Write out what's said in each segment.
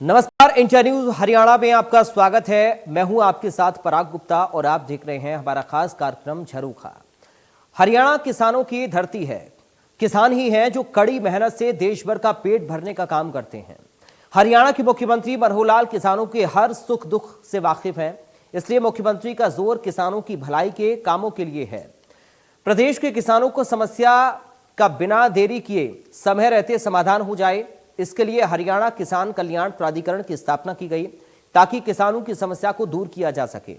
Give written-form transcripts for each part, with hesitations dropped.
नमस्कार, India news Haryana में आपका स्वागत है। मैं हूं आपके साथ पराग गुप्ता और आप देख रहे हैं हमारा खास कार्यक्रम झरोखा। हरियाणा किसानों की धरती है। किसान ही हैं जो कड़ी मेहनत से देश भर का पेट भरने का काम करते हैं। हरियाणा के मुख्यमंत्री मनोहर लाल किसानों के हर सुख दुख से वाकिफ हैं, इसलिए मुख्यमंत्री का जोर किसानों की भलाई के कामों के लिए है। प्रदेश के किसानों को समस्या का बिना देरी किए समय रहते समाधान हो जाए, इसके लिए हरियाणा किसान कल्याण प्राधिकरण की स्थापना की गई ताकि किसानों की समस्या को दूर किया जा सके।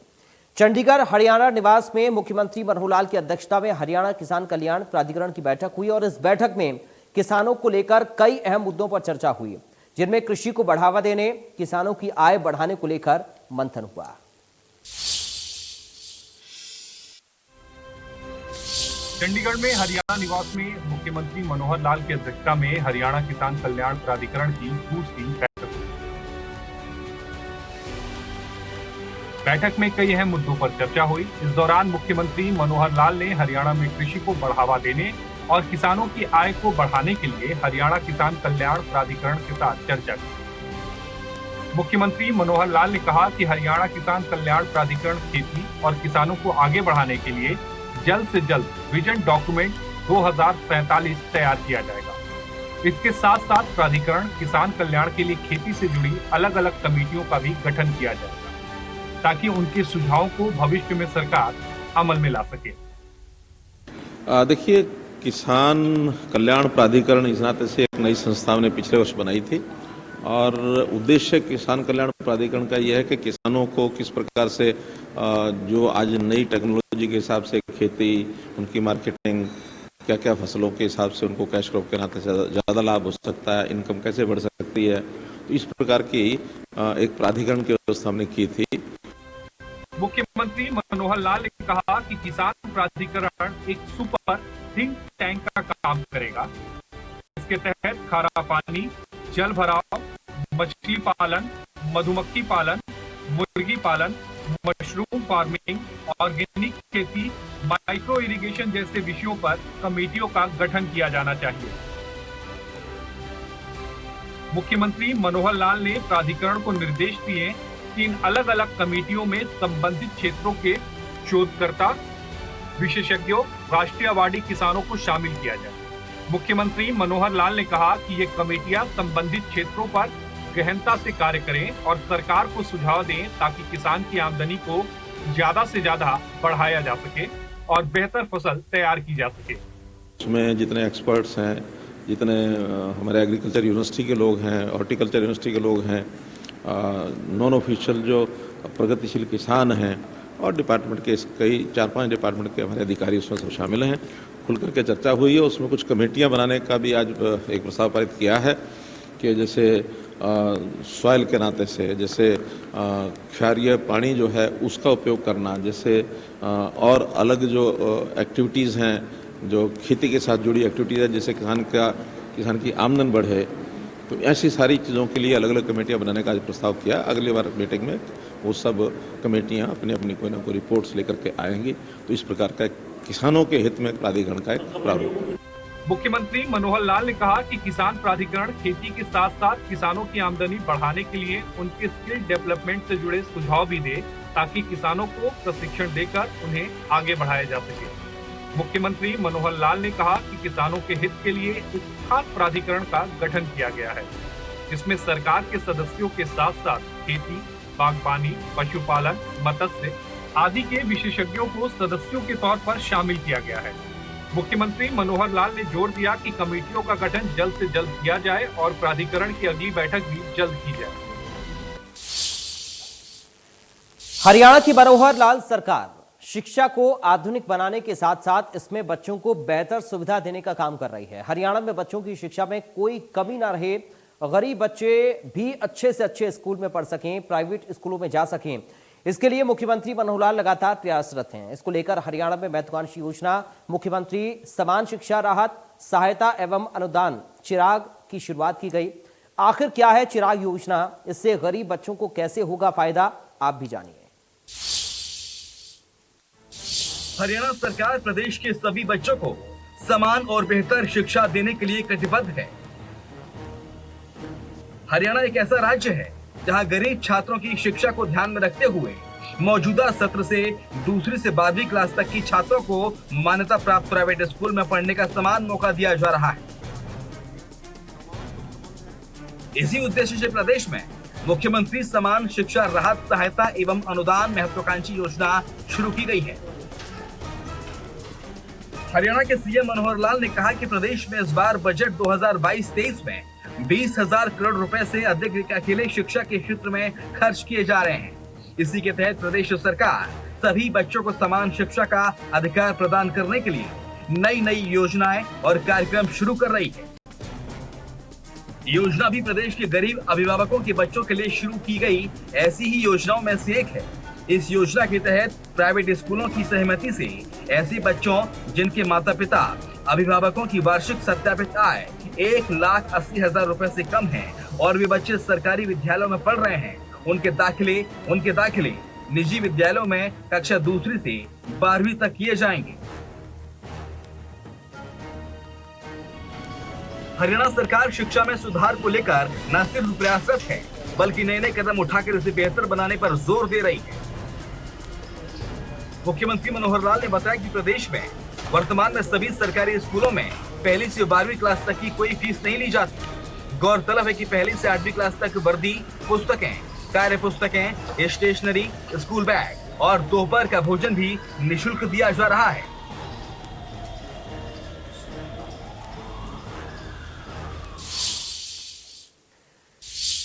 चंडीगढ़ हरियाणा निवास में मुख्यमंत्री मनोहर लाल की अध्यक्षता में हरियाणा किसान कल्याण प्राधिकरण की बैठक हुई और इस बैठक में किसानों को लेकर कई अहम मुद्दों पर चर्चा हुई, जिनमें कृषि को बढ़ावा देने, किसानों की आय बढ़ाने को लेकर मंथन हुआ। चंडीगढ़ में हरियाणा निवास में मुख्यमंत्री मनोहर लाल की अध्यक्षता में हरियाणा किसान कल्याण प्राधिकरण की दूसरी बैठक हुई। बैठक में कई अहम मुद्दों पर चर्चा हुई। इस दौरान मुख्यमंत्री मनोहर लाल ने हरियाणा में कृषि को बढ़ावा देने और किसानों की आय को बढ़ाने के लिए हरियाणा किसान कल्याण प्राधिकरण के साथ चर्चा की। मुख्यमंत्री मनोहर लाल ने कहा कि हरियाणा किसान कल्याण प्राधिकरण खेती और किसानों को आगे बढ़ाने के लिए जल्द से जल्द विजन डॉक्यूमेंट 2045 तैयार किया जाएगा। इसके साथ साथ प्राधिकरण किसान कल्याण के लिए खेती से जुड़ी अलग अलग कमेटियों का भी गठन किया जाएगा ताकि उनके सुझावों को भविष्य में सरकार अमल में ला सके। देखिए, किसान कल्याण प्राधिकरण इस नाते से एक नई संस्था ने पिछले वर्ष बनाई थी और उद्देश्य किसान कल्याण प्राधिकरण का यह है कि किसानों को किस प्रकार से जो आज नई टेक्नोलॉजी के हिसाब से खेती, उनकी मार्केटिंग, क्या क्या फसलों के हिसाब से उनको कैश क्रॉप के नाते से ज़्यादा लाभ हो सकता है, इनकम कैसे बढ़ सकती है, तो इस प्रकार की एक प्राधिकरण की व्यवस्था हमने की थी। मुख्यमंत्री मनोहर लाल ने कहा कि किसान प्राधिकरण एक सुपर थिंक टैंक का काम करेगा। इसके तहत खारा पानी, जल भराव, मछली पालन, मधुमक्खी पालन, मुर्गी पालन, मशरूम फार्मिंग, ऑर्गेनिक खेती, माइक्रो इरिगेशन जैसे विषयों पर कमेटियों का गठन किया जाना चाहिए। मुख्यमंत्री मनोहर लाल ने प्राधिकरण को निर्देश दिए कि इन अलग अलग कमेटियों में संबंधित क्षेत्रों के शोधकर्ता, विशेषज्ञों, राष्ट्रीय अवार्डी किसानों को शामिल किया जाए। मुख्यमंत्री मनोहर लाल ने कहा कि ये कमेटियां संबंधित क्षेत्रों पर गहनता से कार्य करें और सरकार को सुझाव दें ताकि किसान की आमदनी को ज्यादा से ज्यादा बढ़ाया जा सके और बेहतर फसल तैयार की जा सके। इसमें जितने एक्सपर्ट्स हैं, जितने हमारे एग्रीकल्चर यूनिवर्सिटी के लोग हैं, हॉर्टिकल्चर यूनिवर्सिटी के लोग हैं, नॉन ऑफिशियल जो प्रगतिशील किसान हैं और डिपार्टमेंट के कई 4-5 डिपार्टमेंट के हमारे अधिकारी उसमें सब शामिल हैं, खुल करके चर्चा हुई है। उसमें कुछ कमेटियां बनाने का भी आज एक प्रस्ताव पारित किया है कि जैसे सॉइल के नाते से, जैसे क्षारीय पानी जो है उसका उपयोग करना, जैसे और अलग जो एक्टिविटीज़ हैं जो खेती के साथ जुड़ी एक्टिविटीज़ है, जैसे किसान की आमदन बढ़े, तो ऐसी सारी चीज़ों के लिए अलग अलग कमेटियां बनाने का आज प्रस्ताव किया। अगली बार मीटिंग में वो सब कमेटियां अपनी अपनी कोई ना कोई रिपोर्ट्स लेकर के आएंगी। तो इस प्रकार का किसानों के हित में प्राधिकरण का एक प्रारूप। मुख्यमंत्री मनोहर लाल ने कहा कि किसान प्राधिकरण खेती के साथ साथ किसानों की आमदनी बढ़ाने के लिए उनके स्किल डेवलपमेंट से जुड़े सुझाव भी दे ताकि किसानों को प्रशिक्षण देकर उन्हें आगे बढ़ाया जा सके। मुख्यमंत्री मनोहर लाल ने कहा कि किसानों के हित के लिए एक खास प्राधिकरण का गठन किया गया है, जिसमें सरकार के सदस्यों के साथ साथ खेती, बागबानी, पशुपालन, मत्स्य आदि के विशेषज्ञों को सदस्यों के तौर पर शामिल किया गया है। मुख्यमंत्री मनोहर लाल ने जोर दिया कि कमेटियों का गठन जल्द से जल्द किया जाए और प्राधिकरण की अगली बैठक भी जल्द की जाए। हरियाणा की मनोहर लाल सरकार शिक्षा को आधुनिक बनाने के साथ साथ इसमें बच्चों को बेहतर सुविधा देने का काम कर रही है। हरियाणा में बच्चों की शिक्षा में कोई कमी ना रहे, गरीब बच्चे भी अच्छे से अच्छे स्कूल में पढ़ सकें, प्राइवेट स्कूलों में जा सकें, इसके लिए मुख्यमंत्री मनोहर लाल लगातार प्रयासरत हैं। इसको लेकर हरियाणा में महत्वाकांक्षी योजना मुख्यमंत्री समान शिक्षा राहत सहायता एवं अनुदान चिराग की शुरुआत की गई। आखिर क्या है चिराग योजना, इससे गरीब बच्चों को कैसे होगा फायदा, आप भी जानिए। हरियाणा सरकार प्रदेश के सभी बच्चों को समान और बेहतर शिक्षा देने के लिए कटिबद्ध है। हरियाणा एक ऐसा राज्य है जहां गरीब छात्रों की शिक्षा को ध्यान में रखते हुए मौजूदा सत्र से दूसरी से 12वीं क्लास तक की छात्रों को मान्यता प्राप्त प्राइवेट स्कूल में पढ़ने का समान मौका दिया जा रहा है। इसी उद्देश्य से प्रदेश में मुख्यमंत्री समान शिक्षा राहत सहायता एवं अनुदान महत्वाकांक्षी योजना शुरू की गई है। हरियाणा के सीएम मनोहर लाल ने कहा कि प्रदेश में इस बार बजट 2022-23 में 20,000 करोड़ रुपए से अधिक अकेले शिक्षा के क्षेत्र में खर्च किए जा रहे हैं। इसी के तहत प्रदेश सरकार सभी बच्चों को समान शिक्षा का अधिकार प्रदान करने के लिए नई नई योजनाएं और कार्यक्रम शुरू कर रही है। योजना भी प्रदेश के गरीब अभिभावकों के बच्चों के लिए शुरू की गई ऐसी ही योजनाओं में से एक है। इस योजना के तहत प्राइवेट स्कूलों की सहमति से ऐसे बच्चों जिनके माता पिता अभिभावकों की वार्षिक सत्यापित आय 1,80,000 रुपए से कम है और वे बच्चे सरकारी विद्यालयों में पढ़ रहे हैं, उनके दाखिले निजी विद्यालयों में कक्षा दूसरी से 12वीं तक किए जाएंगे। हरियाणा सरकार शिक्षा में सुधार को लेकर न सिर्फ प्रयासरत है बल्कि नए नए कदम उठाकर इसे बेहतर बनाने पर जोर दे रही है। मुख्यमंत्री मनोहर लाल ने बताया कि प्रदेश में वर्तमान में सभी सरकारी स्कूलों में पहली से 12वीं क्लास तक की कोई फीस नहीं ली जाती। गौरतलब है कि पहली से 8वीं क्लास तक वर्दी, पुस्तकें, कार्य पुस्तकें, स्टेशनरी, स्कूल बैग और दोपहर का भोजन भी निःशुल्क दिया जा रहा है।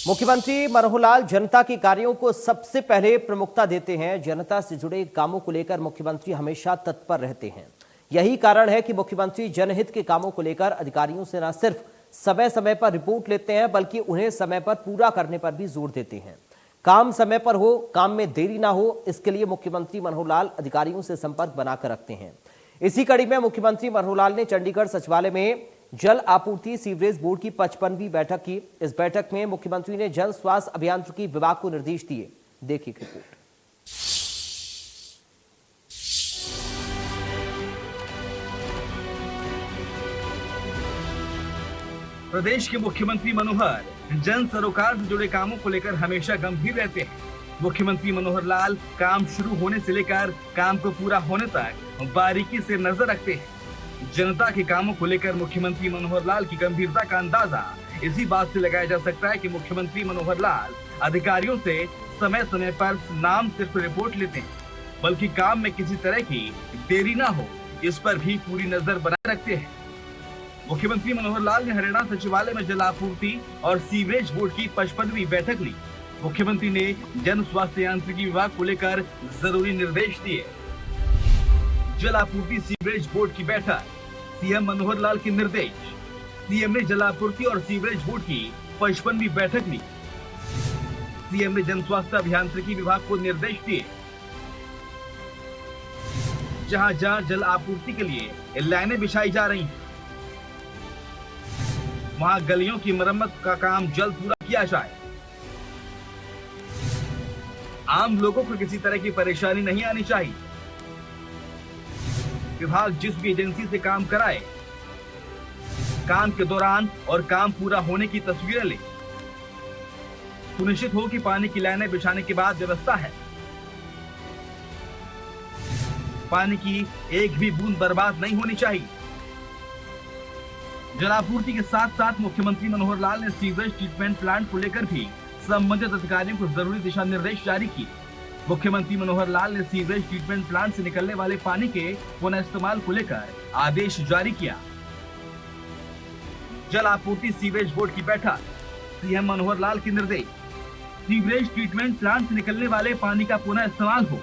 मुख्यमंत्री मनोहर लाल जनता के कार्यों को सबसे पहले प्रमुखता देते हैं। जनता से जुड़े कामों को लेकर मुख्यमंत्री हमेशा तत्पर रहते हैं। यही कारण है कि मुख्यमंत्री जनहित के कामों को लेकर अधिकारियों से न सिर्फ समय समय पर रिपोर्ट लेते हैं बल्कि उन्हें समय पर पूरा करने पर भी जोर देते हैं। काम समय पर हो, काम में देरी ना हो, इसके लिए मुख्यमंत्री मनोहर लाल अधिकारियों से संपर्क बनाकर रखते हैं। इसी कड़ी में मुख्यमंत्री मनोहर लाल ने चंडीगढ़ सचिवालय में जल आपूर्ति सीवरेज बोर्ड की 55वीं बैठक की। इस बैठक में मुख्यमंत्री ने जन स्वास्थ्य अभियांत्रिकी विभाग को निर्देश दिए। देखिए रिपोर्ट। प्रदेश के मुख्यमंत्री मनोहर जन सरोकार से जुड़े कामों को लेकर हमेशा गंभीर रहते हैं। मुख्यमंत्री मनोहर लाल काम शुरू होने से लेकर काम को पूरा होने तक बारीकी से नजर रखते हैं। जनता के कामों को लेकर मुख्यमंत्री मनोहर लाल की गंभीरता का अंदाजा इसी बात से लगाया जा सकता है कि मुख्यमंत्री मनोहर लाल अधिकारियों से समय समय पर नाम सिर्फ रिपोर्ट लेते हैं बल्कि काम में किसी तरह की देरी ना हो, इस पर भी पूरी नजर बनाए रखते हैं। मुख्यमंत्री मनोहर लाल ने हरियाणा सचिवालय में जल आपूर्ति और सीवरेज बोर्ड की 55वीं बैठक ली। मुख्यमंत्री ने जन स्वास्थ्य यांत्रिकी विभाग को लेकर जरूरी निर्देश दिए। जल आपूर्ति सीवरेज बोर्ड की बैठक, सीएम मनोहर लाल के निर्देश। सीएम ने जल आपूर्ति और सीवरेज बोर्ड की 55वीं बैठक ली। सीएम ने जन स्वास्थ्य अभियांत्रिकी विभाग को निर्देश दिए। जहां जहां जल आपूर्ति के लिए लाइनें बिछाई जा रही हैं, वहां गलियों की मरम्मत का काम जल्द पूरा किया जाए। आम लोगों को किसी तरह की परेशानी नहीं आनी चाहिए। विभाग जिस भी एजेंसी से काम कराए, काम के दौरान और काम पूरा होने की तस्वीरें ले। सुनिश्चित हो कि पानी की लाइनें बिछाने के बाद व्यवस्था है। पानी की एक भी बूंद बर्बाद नहीं होनी चाहिए। जलापूर्ति के साथ साथ मुख्यमंत्री मनोहर लाल ने सीवरेज ट्रीटमेंट प्लांट को लेकर भी संबंधित अधिकारियों को जरूरी दिशा निर्देश जारी किए। मुख्यमंत्री मनोहर लाल ने सीवरेज ट्रीटमेंट प्लांट से निकलने वाले पानी के पुनः इस्तेमाल को लेकर आदेश जारी किया। जल आपूर्ति सीवरेज बोर्ड की बैठक, सीएम मनोहर लाल के निर्देश। सीवरेज ट्रीटमेंट प्लांट से निकलने वाले पानी का पुनः इस्तेमाल हो।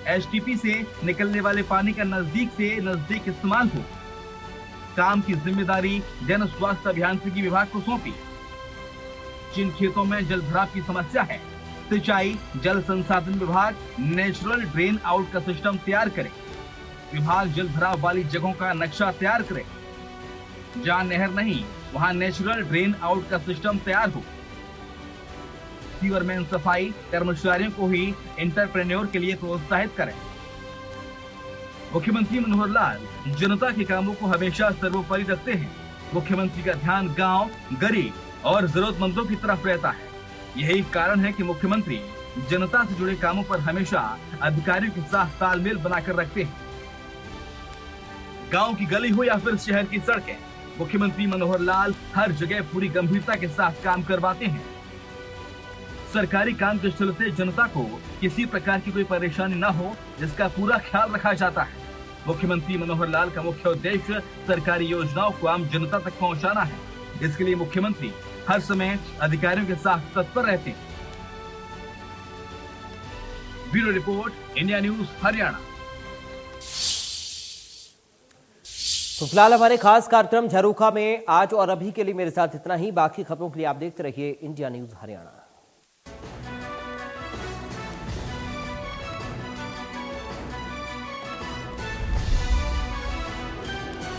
एसटीपी से निकलने वाले पानी का नजदीक से नजदीक इस्तेमाल हो। काम की जिम्मेदारी जन स्वास्थ्य अभियांत्रिकी विभाग को सौंपी। जिन खेतों में जल भराव की समस्या है, सिंचाई जल संसाधन विभाग नेचुरल ड्रेन आउट का सिस्टम तैयार करे। विभाग जल भराव वाली जगहों का नक्शा तैयार करे। जहां नहर नहीं, वहां नेचुरल ड्रेन आउट का सिस्टम तैयार हो। सीवरमैन सफाई कर्मचारियों को ही एंटरप्रेन्योर के लिए प्रोत्साहित करें। मुख्यमंत्री मनोहर लाल जनता के कामों को हमेशा सर्वोपरि रखते हैं। मुख्यमंत्री का ध्यान गांव, गरीब और जरूरतमंदों की तरफ रहता है। यही कारण है कि मुख्यमंत्री जनता से जुड़े कामों पर हमेशा अधिकारियों के साथ तालमेल बनाकर रखते हैं। गांव की गली हो या फिर शहर की सड़कें, मुख्यमंत्री मनोहर लाल हर जगह पूरी गंभीरता के साथ काम करवाते हैं। सरकारी काम के चलते जनता को किसी प्रकार की कोई परेशानी न हो, जिसका पूरा ख्याल रखा जाता है। मुख्यमंत्री मनोहर लाल का मुख्य उद्देश्य सरकारी योजनाओं को आम जनता तक पहुंचाना है। इसके लिए मुख्यमंत्री हर समय अधिकारियों के साथ तत्पर रहते हैं। Bureau report, India news Haryana. तो फिलहाल हमारे खास कार्यक्रम झरोखा में आज और अभी के लिए मेरे साथ इतना ही। बाकी खबरों के लिए आप देखते रहिए इंडिया न्यूज हरियाणा।